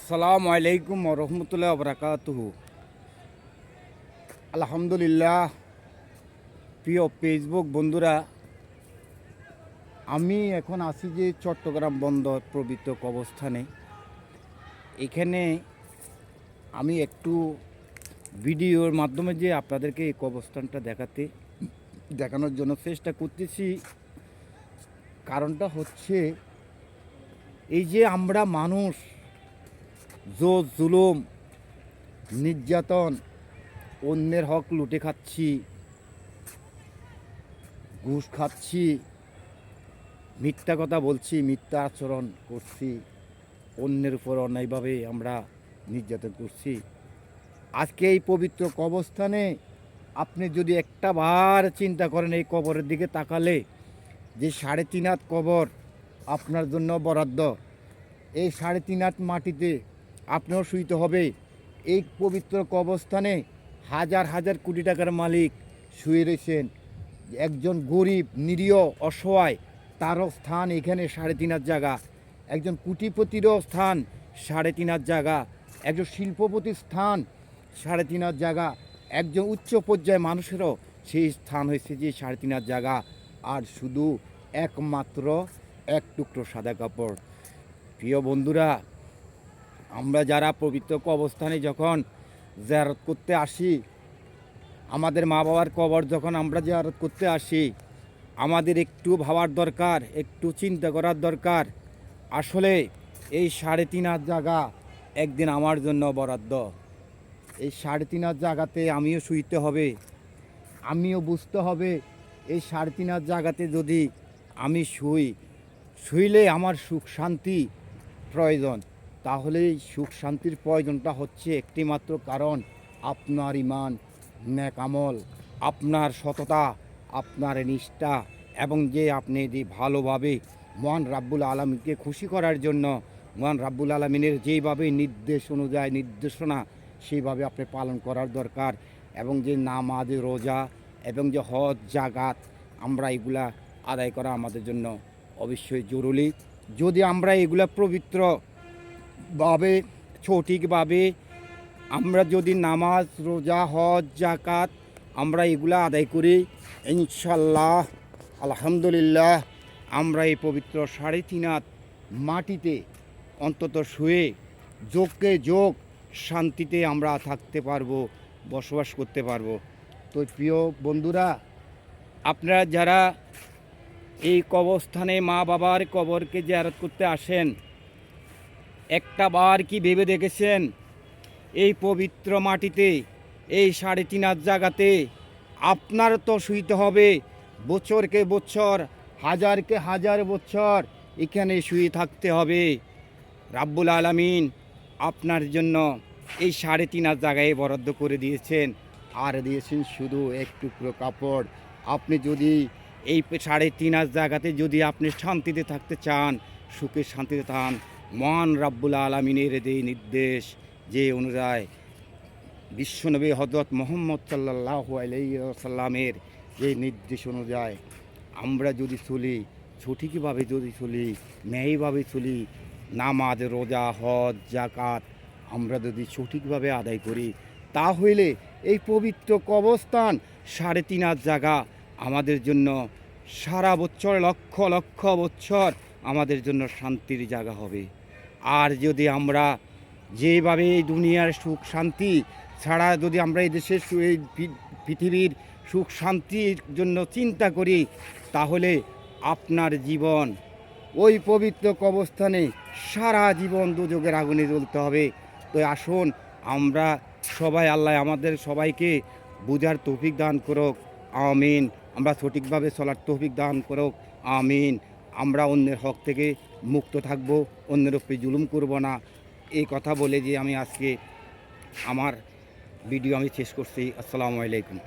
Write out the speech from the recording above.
আসসালামু আলাইকুম রহমতুল্লাহ বরকাতুহু। আলহামদুলিল্লাহ। প্রিয় ফেসবুক বন্ধুরা, আমি এখন আছি যে চট্টগ্রাম বন্দর পবিত্র কবরস্থানে। এখানে আমি একটু ভিডিওর মাধ্যমে যে আপনাদেরকে এই কবরস্থানটা দেখানোর জন্য চেষ্টা করতেছি। কারণটা হচ্ছে এই যে আমরা মানুষ জোর জুলুম নির্যাতন, অন্যের হক লুটে খাচ্ছি, ঘুষ খাচ্ছি, মিথ্যা কথা বলছি, মিথ্যা আচরণ করছি, অন্যের উপর অন্যায়ভাবে আমরা নির্যাতন করছি। আজকে এই পবিত্র কবরস্থানে আপনি যদি একটা বার চিন্তা করেন, এই কবরের দিকে তাকালে যে 3.5 হাত কবর আপনার জন্য বরাদ্দ, এই 3.5 হাত মাটিতে আপনারও শুইতে হবে। এই পবিত্র কবরস্থানে হাজার হাজার কোটি টাকার মালিক শুয়ে রয়েছেন। একজন গরিব নিরীহ অসহায় তারও স্থান এখানে 3.5 হাত জায়গা। একজন কোটিপতিরও স্থান 3.5 হাত জায়গা। একজন শিল্পপতির স্থান 3.5 হাত জায়গা। একজন উচ্চ পর্যায়ে মানুষেরও সেই স্থান হয়েছে যে 3.5 হাত জায়গা। আর শুধু একমাত্র এক টুকরো সাদা কাপড়। প্রিয় বন্ধুরা, আমরা যারা পবিত্র কবরস্থানে যখন জিয়ারত করতে আসি, আমাদের মা বাবার কবর যখন আমরা জিয়ারত করতে আসি, আমাদের একটু ভাবার দরকার, একটু চিন্তা করার দরকার। আসলে এই 3.5 হাত জায়গা একদিন আমার জন্য বরাদ্দ। এই 3.5 হাত জায়গাতে আমিও শুইতে হবে, আমিও বুঝতে হবে। এই 3.5 হাত জায়গাতে যদি আমি শুইলে আমার সুখ শান্তি প্রয়োজন। তাহলে এই সুখ শান্তির প্রয়োজনটা হচ্ছে একটি মাত্র কারণ, আপনার ঈমান, নেক আমল, আপনার সততা, আপনার নিষ্ঠা, এবং যে আপনি যে ভালোভাবে মহান রাব্বুল আলামিনকে খুশি করার জন্য মহান রাব্বুল আলামিনের যেভাবে নির্দেশ অনুযায়ী নির্দেশনা সেইভাবে আপনি পালন করার দরকার। এবং যে নামাজ, রোজা এবং যে হজ, জাকাত, আমরা এগুলা আদায় করা আমাদের জন্য অবশ্যই জরুরি। যদি আমরা এগুলা পবিত্রভাবে সঠিকভাবে আমরা যদি নামাজ, রোজা, হজ, জাকাত আমরা এগুলা আদায় করি, ইনশাল্লাহ আলহামদুলিল্লাহ আমরা এই পবিত্র 3.5 হাত মাটিতে অন্তত শুয়ে যোগকে যোগ শান্তিতে আমরা থাকতে পারবো, বসবাস করতে পারবো। তো প্রিয় বন্ধুরা, আপনারা যারা এই কবরস্থানে মা বাবার কবরকে জিয়ারত করতে আসেন, একটা বার কি ভেবে দেখেছেন এই পবিত্র মাটিতে, এই 3.5 হাত জায়গাতে আপনার তো শুইতে হবে। বছরকে বছর, হাজারকে হাজার বছর এখানে শুয়ে থাকতে হবে। রাব্বুল আলামিন আপনার জন্য এই 3.5 হাত জায়গায় বরাদ্দ করে দিয়েছেন, আর দিয়েছেন শুধু এক টুকরো কাপড়। আপনি যদি এই 3.5 হাত জায়গাতে যদি আপনি শান্তিতে থাকতে চান, সুখে শান্তিতে থান, মহান রাব্বুল আলামিনের এই নির্দেশ যে অনুযায়ী বিশ্বনবী হযরত মুহাম্মদ সাল্লাল্লাহু আলাইহি ওয়াসাল্লামের যে নির্দেশ অনুযায়ী আমরা যদি চলি, সঠিকভাবে যদি চলি, ন্যায়ভাবে চলি, নামাজ, রোজা, হজ, জাকাত আমরা যদি সঠিকভাবে আদায় করি, তাহলে এই পবিত্র কবরস্থান 3.5 হাত জায়গা আমাদের জন্য সারা বছর, লক্ষ লক্ষ বছর আমাদের জন্য শান্তির জায়গা হবে। আর যদি আমরা যেভাবে এই দুনিয়ার সুখ শান্তি ছাড়া যদি আমরা এই দেশের এই পৃথিবীর সুখ শান্তির জন্য চিন্তা করি, তাহলে আপনার জীবন ওই পবিত্র কবরস্থানে সারা জীবন দুযোগের আগুনে জ্বলতে হবে। তো আসুন আমরা সবাই, আল্লাহ আমাদের সবাইকে বুঝার তৌফিক দান করুক, আমিন। আমরা সঠিকভাবে চলার তৌফিক দান করুক, আমিন। আমরা অন্যের হক থেকে মুক্ত থাকব, অন্যের উপরে জুলুম করব না। এই কথা বলে যে আমি আজকে আমার ভিডিও শেষ করছি। আসসালামু আলাইকুম।